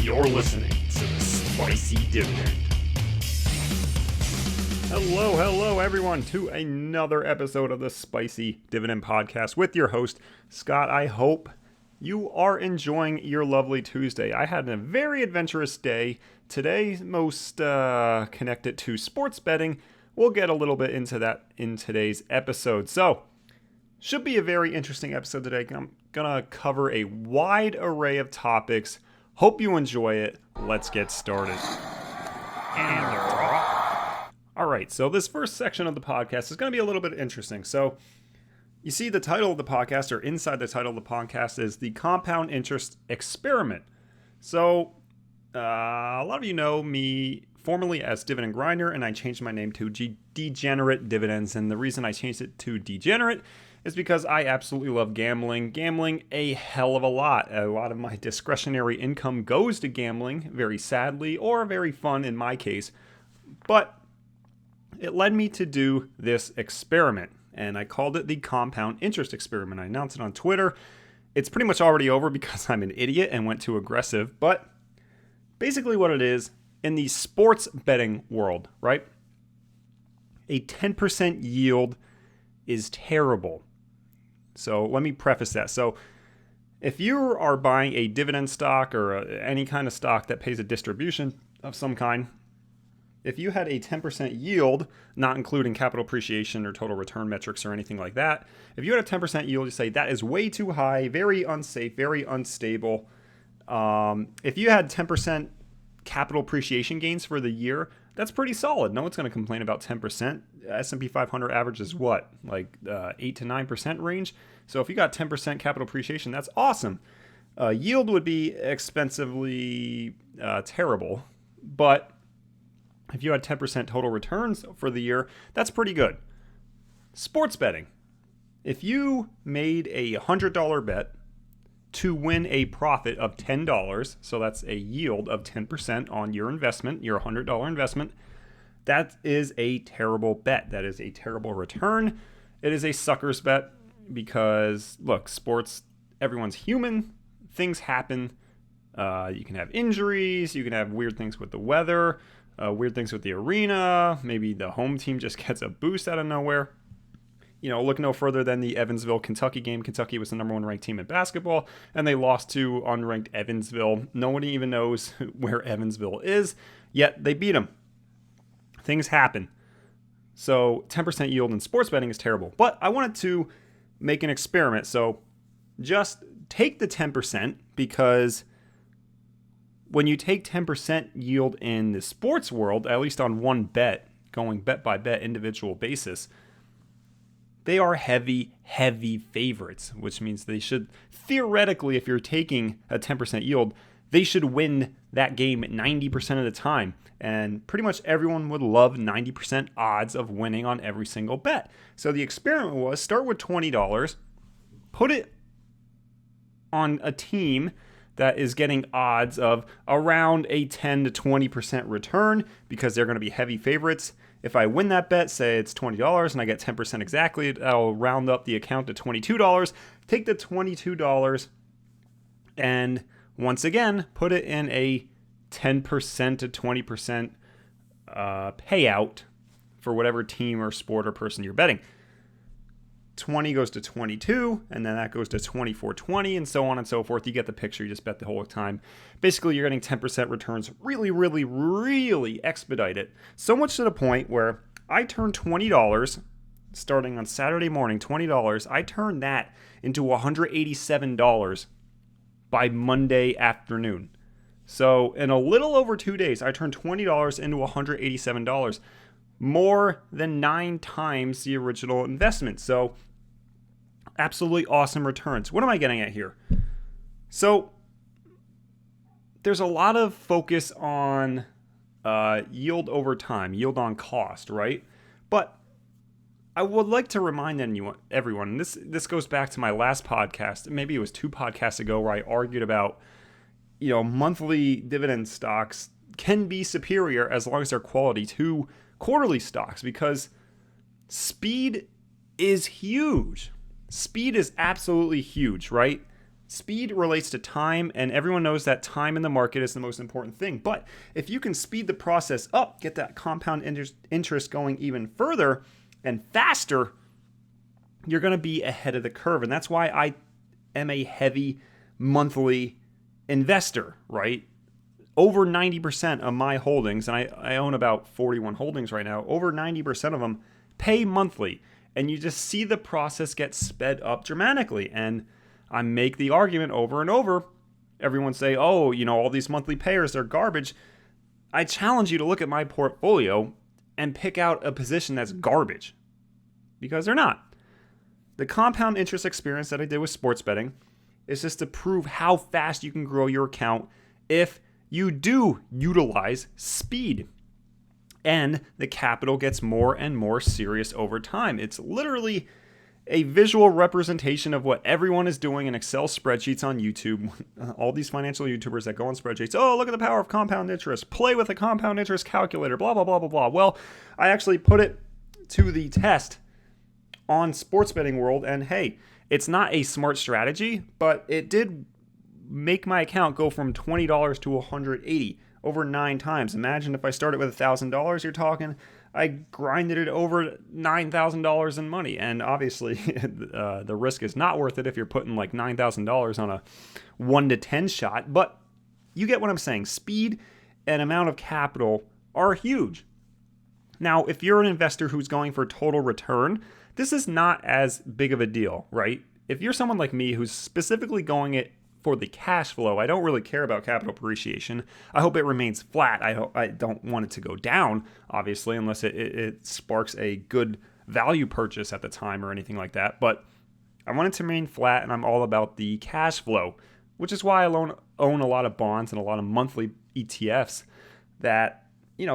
You're listening to the Spicy Dividend. Hello, everyone, to another episode of the Spicy Dividend podcast with your host, Scott. I hope you are enjoying your lovely Tuesday. I had a very adventurous day today, most connected to sports betting. We'll get a little bit into that in today's episode. So, should be a very interesting episode today. I'm going to cover a wide array of topics. Hope you enjoy it. Let's get started. And they're off. All right, so this first section of the podcast is going to be a little bit interesting. So, you see the title of the podcast, or inside the title of the podcast, is the Compound Interest Experiment. So, a lot of you know me formerly as Dividend Grinder, and I changed my name to Degenerate Dividends. And the reason I changed it to Degenerate is because I absolutely love gambling. Gambling a hell of a lot. A lot of my discretionary income goes to gambling, very sadly, or very fun in my case. But it led me to do this experiment, and I called it the Compound Interest Experiment. I announced it on Twitter. It's pretty much already over because I'm an idiot and went too aggressive. But basically what it is, in the sports betting world, right? A 10% yield is terrible. So let me preface that. So if you are buying a dividend stock or any kind of stock that pays a distribution of some kind, if you had a 10% yield, not including capital appreciation or total return metrics or anything like that, if you had a 10% yield, you say that is way too high, very unsafe, very unstable. If you had 10% capital appreciation gains for the year, that's pretty solid. No one's going to complain about 10%. S&P 500 average is what? Like 8 to 9% range. So if you got 10% capital appreciation, that's awesome. Yield would be expensively terrible. But if you had 10% total returns for the year, that's pretty good. Sports betting. If you made a $100 bet to win a profit of $10, so that's a yield of 10% on your investment, your $100 investment, that is a terrible bet. That is a terrible return. It is a sucker's bet because, look, sports, everyone's human. Things happen. You can have injuries. You can have weird things with the weather, weird things with the arena. Maybe the home team just gets a boost out of nowhere. You know, look no further than the Evansville-Kentucky game. Kentucky was the number one ranked team in basketball, and they lost to unranked Evansville. Nobody even knows where Evansville is, yet they beat them. Things happen. So 10% yield in sports betting is terrible. But I wanted to make an experiment. So just take the 10% because when you take 10% yield in the sports world, at least on one bet, going bet by bet individual basis, they are heavy favorites, which means they should, theoretically, if you're taking a 10% yield, they should win that game 90% of the time. And pretty much everyone would love 90% odds of winning on every single bet. So the experiment was start with $20, put it on a team that is getting odds of around a 10 to 20% return because they're going to be heavy favorites. If I win that bet, say it's $20 and I get 10% exactly, I'll round up the account to $22. Take the $22 and once again, put it in a 10% to 20% payout for whatever team or sport or person you're betting. 20 goes to 22, and then that goes to 24.20, and so on and so forth. You get the picture. You just bet the whole time. Basically, you're getting 10% returns really expedited. So much to the point where I turned $20, starting on Saturday morning, $20, I turned that into $187 by Monday afternoon. So in a little over 2 days, I turned $20 into $187, more than 9 times the original investment. So absolutely awesome returns. What am I getting at here? So there's a lot of focus on yield over time, yield on cost, right? But I would like to remind everyone, and this goes back to my last podcast, maybe it was 2 podcasts ago, where I argued about, monthly dividend stocks can be superior as long as they're quality to quarterly stocks, because speed is huge. Speed is absolutely huge, right? Speed relates to time, and everyone knows that time in the market is the most important thing. But if you can speed the process up, get that compound interest going even further and faster, you're going to be ahead of the curve. And that's why I am a heavy monthly investor, right? Over 90% of my holdings, and I own about 41 holdings right now, over 90% of them pay monthly. And you just see the process get sped up dramatically. And I make the argument over and over. Everyone say, oh, all these monthly payers, they're garbage. I challenge you to look at my portfolio and pick out a position that's garbage, because they're not. The compound interest experience that I did with sports betting is just to prove how fast you can grow your account if you do utilize speed. And the capital gets more and more serious over time. It's literally a visual representation of what everyone is doing in Excel spreadsheets on YouTube. All these financial YouTubers that go on spreadsheets. Oh, look at the power of compound interest. Play with a compound interest calculator. Blah, blah, blah, blah, blah. Well, I actually put it to the test on Sports Betting World. And hey, it's not a smart strategy, but it did make my account go from $20 to $180 over 9 times. Imagine if I started with $1,000, you're talking, I grinded it over $9,000 in money. And obviously, the risk is not worth it if you're putting like $9,000 on a 1 to 10 shot. But you get what I'm saying. Speed and amount of capital are huge. Now, if you're an investor who's going for total return, this is not as big of a deal, right? If you're someone like me who's specifically going it for the cash flow, I don't really care about capital appreciation. I hope it remains flat. I don't want it to go down, obviously, unless it sparks a good value purchase at the time or anything like that. But I want it to remain flat, and I'm all about the cash flow, which is why I own a lot of bonds and a lot of monthly ETFs that,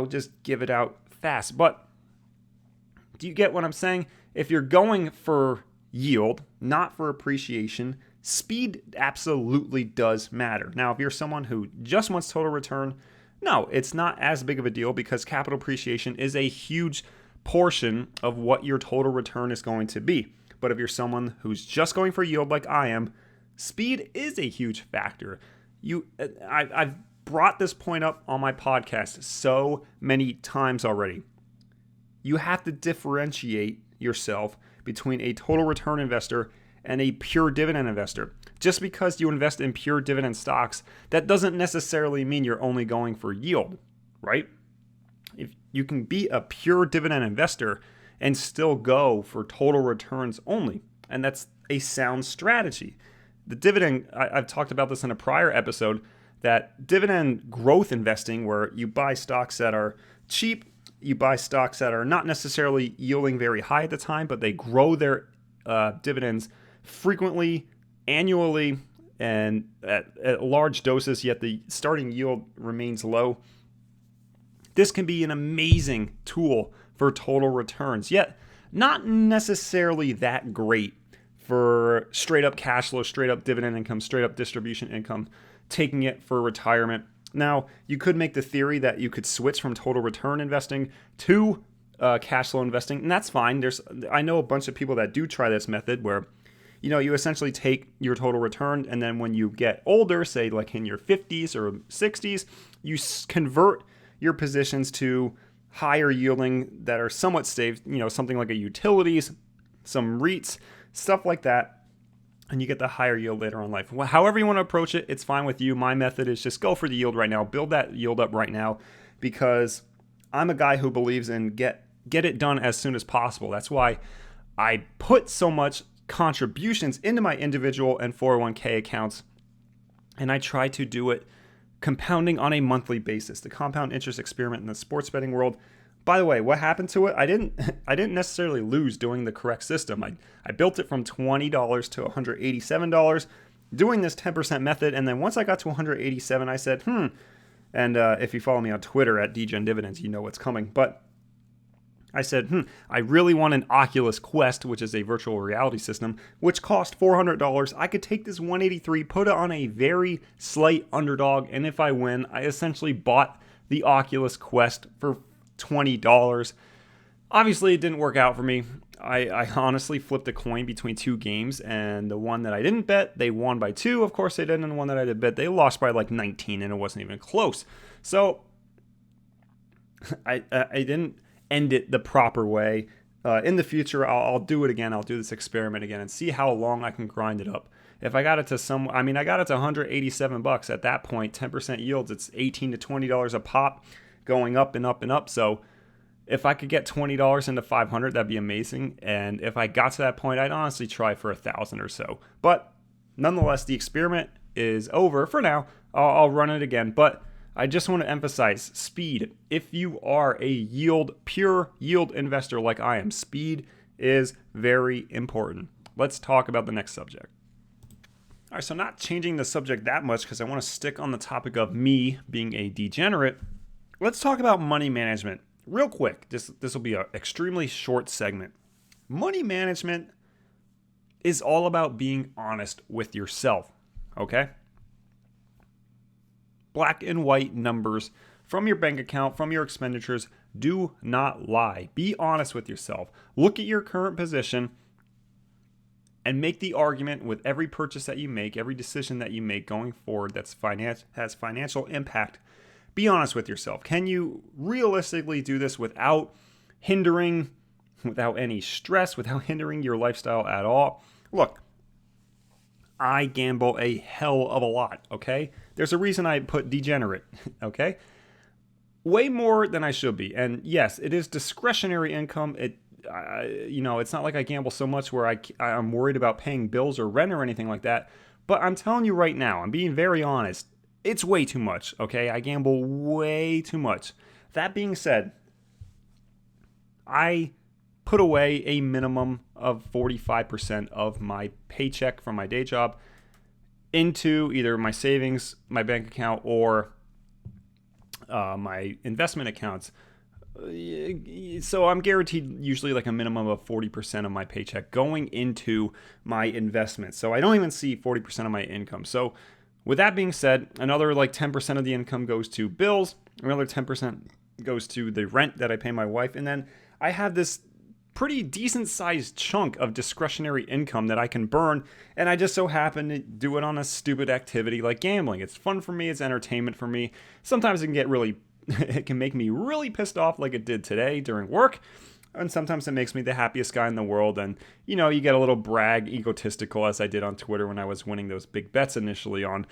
just give it out fast. But do you get what I'm saying? If you're going for yield, not for appreciation, speed absolutely does matter. Now, if you're someone who just wants total return, no, it's not as big of a deal, because capital appreciation is a huge portion of what your total return is going to be. But if you're someone who's just going for yield like I am, speed is a huge factor. I've brought this point up on my podcast so many times already. You have to differentiate yourself between a total return investor and a pure dividend investor. Just because you invest in pure dividend stocks, that doesn't necessarily mean you're only going for yield, right? If you can be a pure dividend investor and still go for total returns only, and that's a sound strategy. The dividend, I've talked about this in a prior episode, that dividend growth investing, where you buy stocks that are cheap, you buy stocks that are not necessarily yielding very high at the time, but they grow their dividends frequently, annually, and at large doses, yet the starting yield remains low. This can be an amazing tool for total returns, yet not necessarily that great for straight up cash flow, straight up dividend income, straight up distribution income, taking it for retirement. Now, you could make the theory that you could switch from total return investing to cash flow investing, and that's fine. I know a bunch of people that do try this method where, you essentially take your total return, and then when you get older, say like in your 50s or 60s, you convert your positions to higher yielding that are somewhat safe, something like a utilities, some REITs, stuff like that, and you get the higher yield later on in life. However you want to approach it, it's fine with you. My method is just go for the yield right now, build that yield up right now, because I'm a guy who believes in get it done as soon as possible. That's why I put so much contributions into my individual and 401k accounts, and I try to do it compounding on a monthly basis. The compound interest experiment in the sports betting world. By the way, what happened to it? I didn't necessarily lose doing the correct system. I built it from $20 to $187 doing this 10% method, and then once I got to 187, I said, and if you follow me on Twitter at DGen Dividends, you know what's coming. But I said, I really want an Oculus Quest, which is a virtual reality system, which cost $400. I could take this 183, put it on a very slight underdog, and if I win, I essentially bought the Oculus Quest for $20. Obviously, it didn't work out for me. I honestly flipped a coin between two games, and the one that I didn't bet, they won by 2. Of course, they didn't. And the one that I did bet, they lost by like 19, and it wasn't even close. So I didn't end it the proper way. In the future, I'll do it again. I'll do this experiment again and see how long I can grind it up. If I got it to I got it to $187 at that point, 10% yields. It's $18 to $20 a pop, going up and up and up. So if I could get $20 into 500, that'd be amazing. And if I got to that point, I'd honestly try for 1,000 or so. But nonetheless, the experiment is over for now. I'll run it again, but I just want to emphasize speed. If you are a pure yield investor like I am, speed is very important. Let's talk about the next subject. All right, so not changing the subject that much because I want to stick on the topic of me being a degenerate. Let's talk about money management real quick. This will be an extremely short segment. Money management is all about being honest with yourself, okay? Black and white numbers from your bank account, from your expenditures, do not lie. Be honest with yourself. Look at your current position and make the argument with every purchase that you make, every decision that you make going forward that's has financial impact. Be honest with yourself. Can you realistically do this without any stress, without hindering your lifestyle at all? Look, I gamble a hell of a lot, okay? There's a reason I put degenerate, okay? Way more than I should be. And yes, it is discretionary income. It's not like I gamble so much where I'm worried about paying bills or rent or anything like that. But I'm telling you right now, I'm being very honest, it's way too much, okay? I gamble way too much. That being said, I put away a minimum of 45% of my paycheck from my day job into either my savings, my bank account, or my investment accounts. So I'm guaranteed usually like a minimum of 40% of my paycheck going into my investments. So I don't even see 40% of my income. So with that being said, another like 10% of the income goes to bills. Another 10% goes to the rent that I pay my wife. And then I have this pretty decent sized chunk of discretionary income that I can burn, and I just so happen to do it on a stupid activity like gambling. It's fun for me, it's entertainment for me. Sometimes it can make me really pissed off like it did today during work, and sometimes it makes me the happiest guy in the world, and you get a little egotistical as I did on Twitter when I was winning those big bets initially on.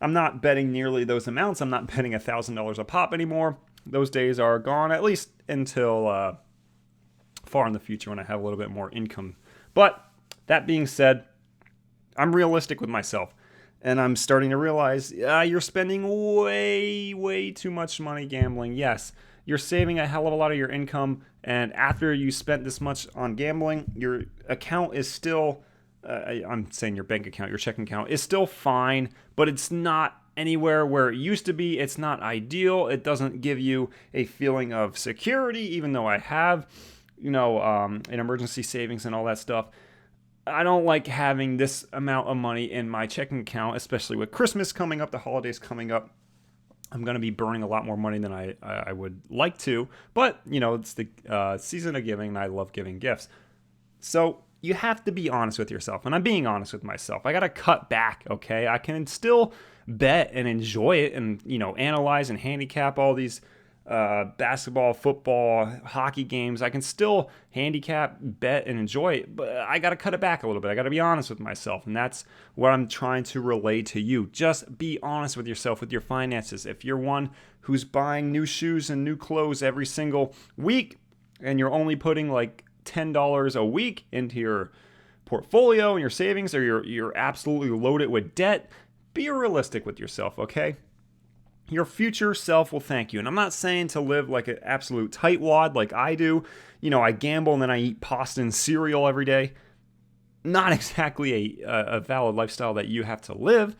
I'm not betting nearly those amounts. I'm not betting $1,000 a pop anymore. Those days are gone, at least until far in the future when I have a little bit more income. But that being said, I'm realistic with myself, and I'm starting to realize you're spending way too much money gambling. Yes, you're saving a hell of a lot of your income, and after you spent this much on gambling, your account is still I'm saying your bank account, your checking account is still fine, but it's not anywhere where it used to be. It's not ideal. It doesn't give you a feeling of security, even though I have an emergency savings and all that stuff. I don't like having this amount of money in my checking account, especially with Christmas coming up, the holidays coming up. I'm going to be burning a lot more money than I would like to, but it's the season of giving, and I love giving gifts. So you have to be honest with yourself, and I'm being honest with myself. I got to cut back, okay? I can still bet and enjoy it and, analyze and handicap all these basketball, football, hockey games. I can still handicap, bet, and enjoy it, but I got to cut it back a little bit. I got to be honest with myself, and that's what I'm trying to relay to you. Just be honest with yourself, with your finances. If you're one who's buying new shoes and new clothes every single week, and you're only putting like $10 a week into your portfolio and your savings, or you're absolutely loaded with debt, be realistic with yourself, okay? Your future self will thank you. And I'm not saying to live like an absolute tightwad like I do. I gamble and then I eat pasta and cereal every day. Not exactly a valid lifestyle that you have to live.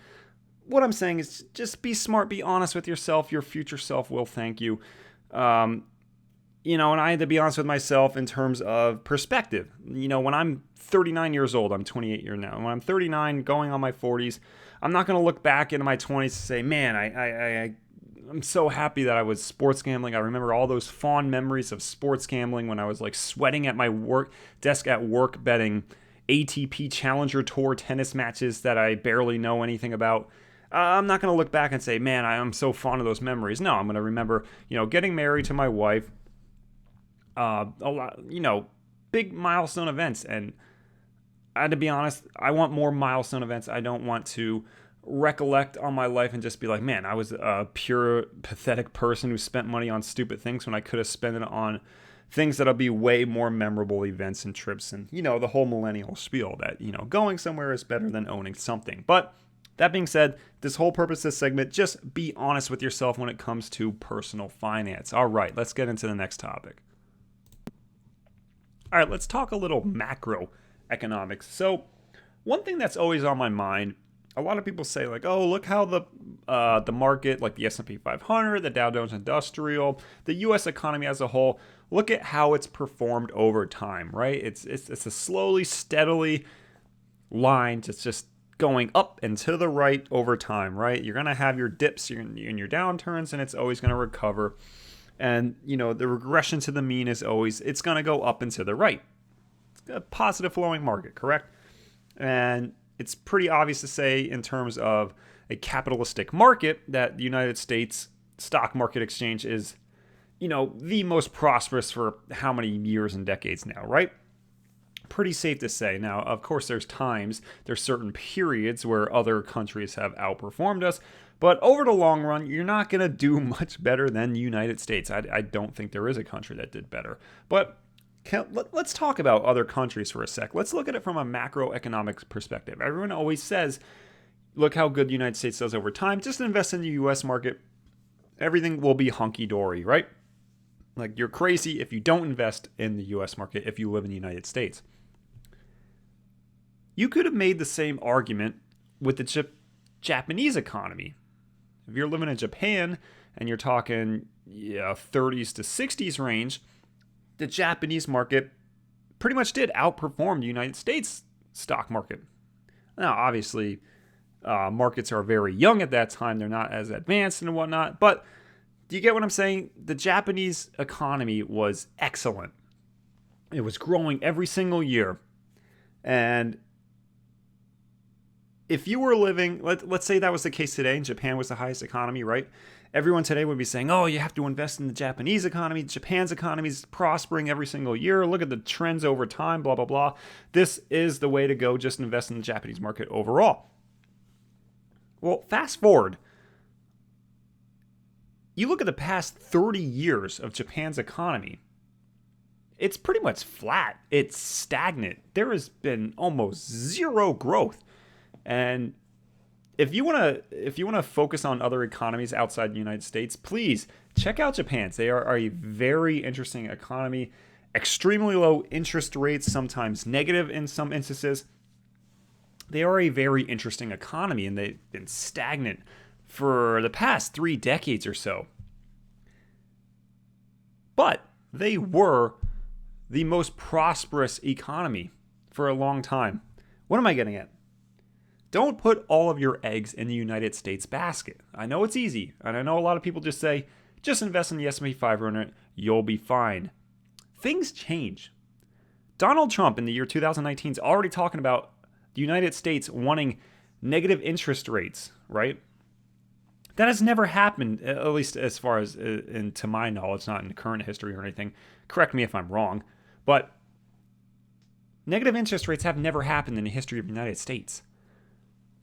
What I'm saying is just be smart, be honest with yourself. Your future self will thank you. And I had to be honest with myself in terms of perspective. When I'm 39 years old, I'm 28 years now. When I'm 39, going on my 40s, I'm not going to look back into my 20s and say, man, I'm so happy that I was sports gambling. I remember all those fond memories of sports gambling when I was like sweating at my work desk at work betting ATP Challenger Tour tennis matches that I barely know anything about. I'm not going to look back and say, man, I'm so fond of those memories. No, I'm going to remember, getting married to my wife, a lot, big milestone events. And to be honest, I want more milestone events. I don't want to recollect on my life and just be like, man, I was a pure pathetic person who spent money on stupid things when I could have spent it on things that'll be way more memorable events and trips and, the whole millennial spiel that, going somewhere is better than owning something. But that being said, this whole purpose of this segment, just be honest with yourself when it comes to personal finance. All right, let's get into the next topic. All right, let's talk a little macroeconomics. So one thing that's always on my mind, a lot of people say like, oh, look how the market, like the S&P 500, the Dow Jones Industrial, the U.S. economy as a whole, look at how it's performed over time, right? It's a slowly, steadily line. It's just going up and to the right over time, right? You're going to have your dips and your downturns, and it's always going to recover. And, the regression to the mean is always, it's going to go up and to the right. It's a positive flowing market, correct? And it's pretty obvious to say in terms of a capitalistic market that the United States stock market exchange is, the most prosperous for how many years and decades now, right? Pretty safe to say. Now, of course, there's certain periods where other countries have outperformed us, but over the long run, you're not going to do much better than the United States. I don't think there is a country that did better. But let's talk about other countries for a sec. Let's look at it from a macroeconomic perspective. Everyone always says, look how good the United States does over time. Just invest in the U.S. market. Everything will be hunky-dory, right? Like, you're crazy if you don't invest in the U.S. market if you live in the United States. You could have made the same argument with the Japanese economy. If you're living in Japan and you're talking 30s to 60s range, the Japanese market pretty much did outperform the United States stock market. Now, obviously, markets are very young at that time. They're not as advanced and whatnot. But do you get what I'm saying? The Japanese economy was excellent. It was growing every single year. And if you were living, let's say that was the case today, and Japan was the highest economy, right? Everyone today would be saying, oh, you have to invest in the Japanese economy. Japan's economy is prospering every single year. Look at the trends over time, blah, blah, blah. This is the way to go. Just invest in the Japanese market overall. Well, fast forward. You look at the past 30 years of Japan's economy. It's pretty much flat. It's stagnant. There has been almost zero growth. And if you want to focus on other economies outside the United States, please check out Japan's. They are a very interesting economy, extremely low interest rates, sometimes negative in some instances. They are a very interesting economy, and they've been stagnant for the past 3 decades or so. But they were the most prosperous economy for a long time. What am I getting at? Don't put all of your eggs in the United States basket. I know it's easy, and I know a lot of people just say, just invest in the S&P 500, you'll be fine. Things change. Donald Trump in the year 2019 is already talking about the United States wanting negative interest rates, right? That has never happened, at least as far as, to my knowledge, not in current history or anything. Correct me if I'm wrong, but negative interest rates have never happened in the history of the United States.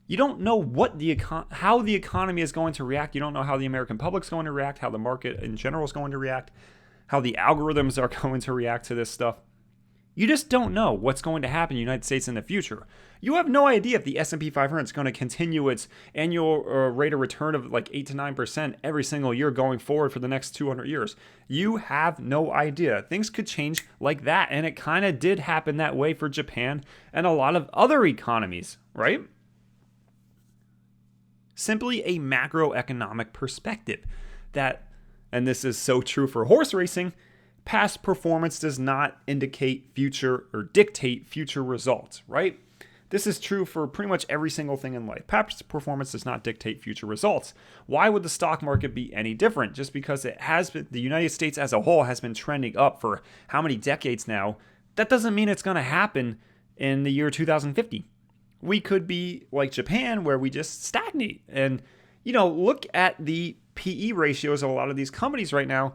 You don't know how the economy is going to react. You don't know how the American public's going to react, how the market in general is going to react, how the algorithms are going to react to this stuff. You just don't know what's going to happen in the United States in the future. You have no idea if the S&P 500 is going to continue its annual rate of return of like 8 to 9% every single year going forward for the next 200 years. You have no idea. Things could change like that, and it kind of did happen that way for Japan and a lot of other economies, right? Simply a macroeconomic perspective that, and this is so true for horse racing, past performance does not indicate future or dictate future results, right? This is true for pretty much every single thing in life. Past performance does not dictate future results. Why would the stock market be any different? Just because it has been, the United States as a whole has been trending up for how many decades now, that doesn't mean it's going to happen in the year 2050. We could be like Japan, where we just stagnate. And, look at the PE ratios of a lot of these companies right now.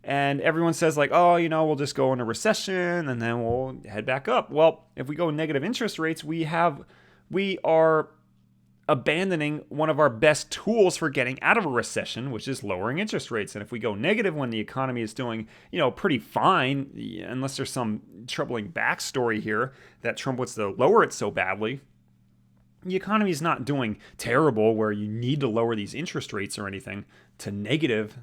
And everyone says like, oh, we'll just go into recession and then we'll head back up. Well, if we go negative interest rates, we are abandoning one of our best tools for getting out of a recession, which is lowering interest rates. And if we go negative when the economy is doing, pretty fine, unless there's some troubling backstory here that Trump wants to lower it so badly, the economy is not doing terrible where you need to lower these interest rates or anything to negative.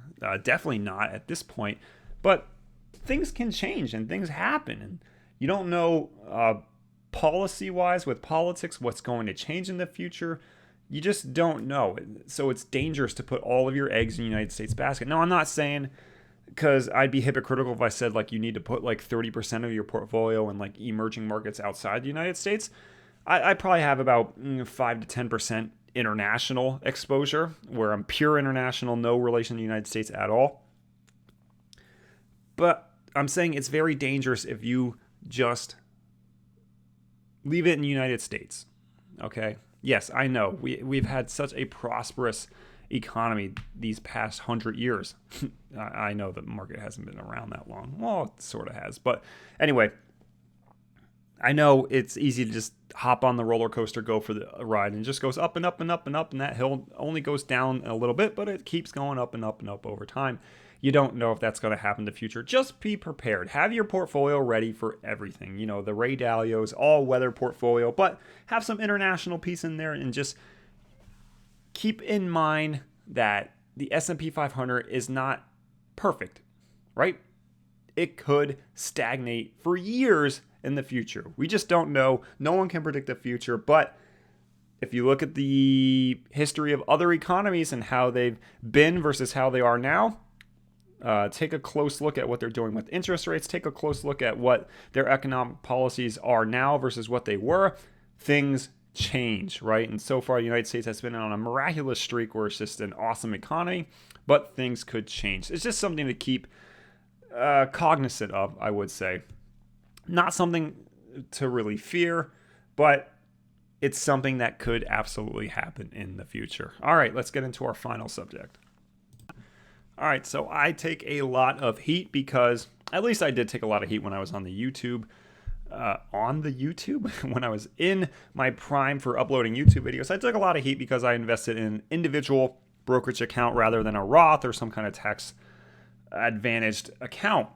Definitely not at this point. But things can change and things happen. And you don't know policy-wise with politics what's going to change in the future. You just don't know. So it's dangerous to put all of your eggs in the United States basket. No, I'm not saying, because I'd be hypocritical if I said like you need to put like 30% of your portfolio in like emerging markets outside the United States. I probably have about 5 to 10% international exposure, where I'm pure international, no relation to the United States at all. But I'm saying it's very dangerous if you just leave it in the United States. Okay? Yes, I know. We've had such a prosperous economy these past 100 years. I know the market hasn't been around that long. Well, it sort of has. But anyway, I know it's easy to just hop on the roller coaster, go for the ride, and it just goes up and up and up and up, and that hill only goes down a little bit, but it keeps going up and up and up over time. You don't know if that's going to happen in the future. Just be prepared. Have your portfolio ready for everything. The Ray Dalio's all-weather portfolio, but have some international piece in there, and just keep in mind that the S&P 500 is not perfect, right? It could stagnate for years in the future. We just don't know. No one can predict the future. But if you look at the history of other economies and how they've been versus how they are now, take a close look at what they're doing with interest rates. Take a close look at what their economic policies are now versus what they were. Things change, right? And so far, the United States has been on a miraculous streak where it's just an awesome economy, but things could change. It's just something to keep cognizant of, I would say. Not something to really fear, but it's something that could absolutely happen in the future. All right, let's get into our final subject. All right, so I take a lot of heat because, at least I did take a lot of heat when I was on the YouTube. When I was in my prime for uploading YouTube videos, I took a lot of heat because I invested in an individual brokerage account rather than a Roth or some kind of tax advantaged account.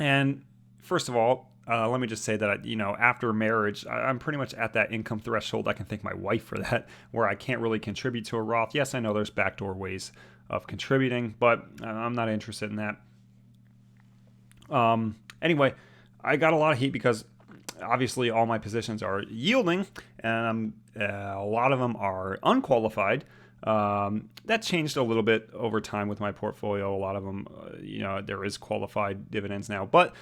And first of all, let me just say that, after marriage, I'm pretty much at that income threshold. I can thank my wife for that, where I can't really contribute to a Roth. Yes, I know there's backdoor ways of contributing, but I'm not interested in that. Anyway, I got a lot of heat because obviously all my positions are yielding, and a lot of them are unqualified. That changed a little bit over time with my portfolio. A lot of them, there is qualified dividends now, but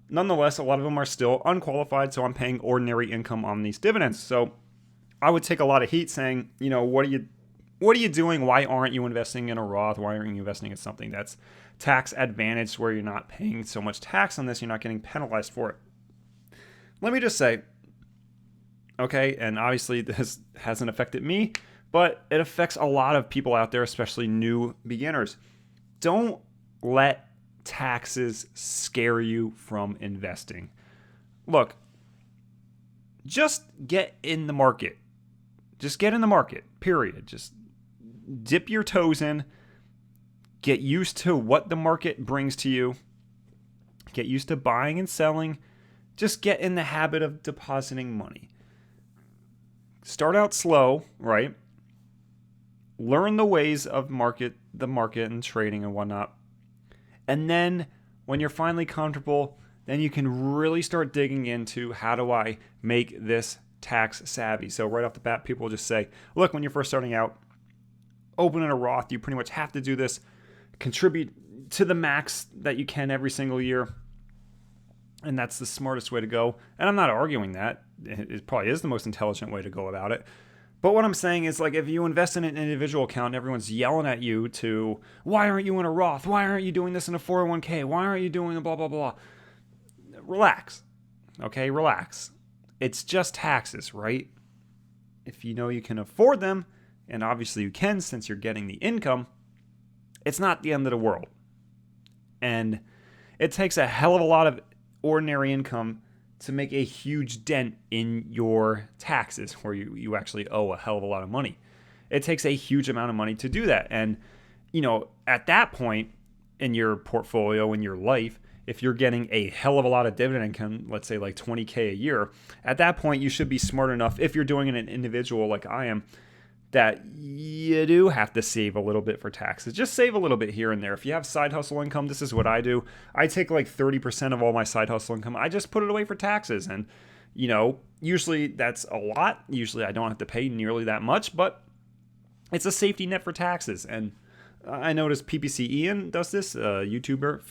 nonetheless, a lot of them are still unqualified, so I'm paying ordinary income on these dividends. So I would take a lot of heat saying, what are you doing? Why aren't you investing in a Roth? Why aren't you investing in something that's tax advantaged where you're not paying so much tax on this? You're not getting penalized for it. Let me just say, okay, and obviously this hasn't affected me, but it affects a lot of people out there, especially new beginners. Don't let taxes scare you from investing. Look, just get in the market. Just get in the market, period. Just dip your toes in. Get used to what the market brings to you. Get used to buying and selling. Just get in the habit of depositing money. Start out slow, right? Learn the ways of the market and trading and whatnot. And then when you're finally comfortable, then you can really start digging into how do I make this tax savvy. So right off the bat, people just say, look, when you're first starting out, opening a Roth, you pretty much have to do this, contribute to the max that you can every single year. And that's the smartest way to go. And I'm not arguing that. it probably is the most intelligent way to go about it. But what I'm saying is, like, if you invest in an individual account and everyone's yelling at you to, why aren't you in a Roth? Why aren't you doing this in a 401k? Why aren't you doing a blah, blah, blah? Relax. Okay, relax. It's just taxes, right? If you know you can afford them, and obviously you can since you're getting the income, it's not the end of the world. And it takes a hell of a lot of ordinary income to make a huge dent in your taxes, where you actually owe a hell of a lot of money. It takes a huge amount of money to do that. And, at that point in your portfolio, in your life, if you're getting a hell of a lot of dividend income, let's say like $20K a year, at that point you should be smart enough, if you're doing it an individual like I am, that you do have to save a little bit for taxes. Just save a little bit here and there. If you have side hustle income, this is what I do. I take like 30% of all my side hustle income. I just put it away for taxes. And, usually that's a lot. Usually I don't have to pay nearly that much, but it's a safety net for taxes. And I noticed PPC Ian does this, fellow YouTuber,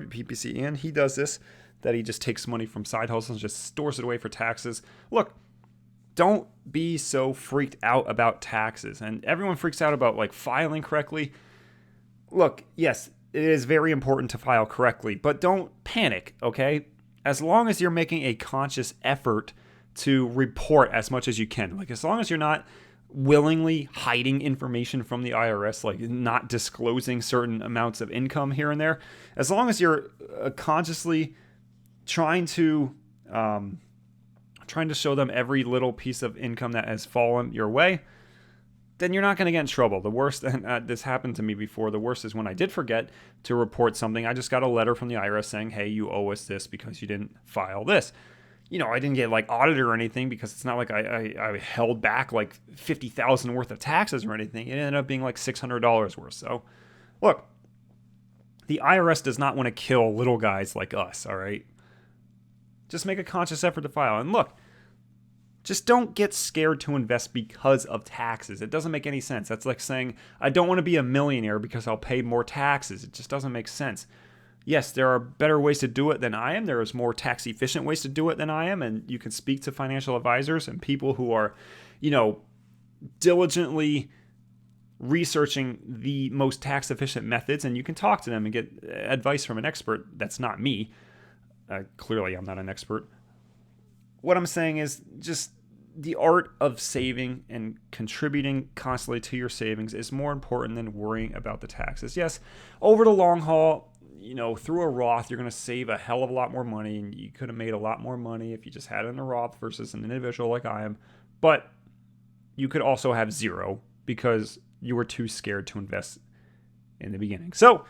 PPC Ian. He does this, that he just takes money from side hustles and just stores it away for taxes. Look, don't be so freaked out about taxes. And everyone freaks out about like filing correctly. Look, yes, it is very important to file correctly, but don't panic, okay? As long as you're making a conscious effort to report as much as you can, like as long as you're not willingly hiding information from the IRS, like not disclosing certain amounts of income here and there, as long as you're consciously trying to show them every little piece of income that has fallen your way, then you're not going to get in trouble. The worst, and this happened to me before, the worst is when I did forget to report something. I just got a letter from the IRS saying, hey, you owe us this because you didn't file this. I didn't get like audited or anything, because it's not like I held back like $50,000 worth of taxes or anything. It ended up being like $600 worth. So look, the IRS does not want to kill little guys like us, all right? Just make a conscious effort to file. And look, just don't get scared to invest because of taxes. It doesn't make any sense. That's like saying, I don't want to be a millionaire because I'll pay more taxes. It just doesn't make sense. Yes, there are better ways to do it than I am. There is more tax efficient ways to do it than I am. And you can speak to financial advisors and people who are, diligently researching the most tax efficient methods. And you can talk to them and get advice from an expert. That's not me. Clearly, I'm not an expert. What I'm saying is just the art of saving and contributing constantly to your savings is more important than worrying about the taxes. Yes, over the long haul, through a Roth, you're going to save a hell of a lot more money, and you could have made a lot more money if you just had it in a Roth versus an individual like I am. But you could also have zero because you were too scared to invest in the beginning. So,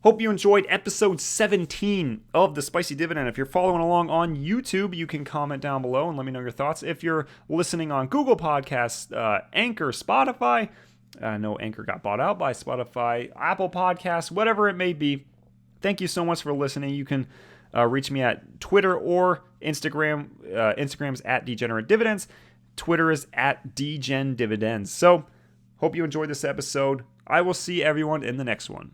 hope you enjoyed episode 17 of the Spicy Dividend. If you're following along on YouTube, you can comment down below and let me know your thoughts. If you're listening on Google Podcasts, Anchor, Spotify, I know Anchor got bought out by Spotify, Apple Podcasts, whatever it may be, thank you so much for listening. You can reach me at Twitter or Instagram. Instagram's at Degenerate Dividends. Twitter is at DGen Dividends. So, hope you enjoyed this episode. I will see everyone in the next one.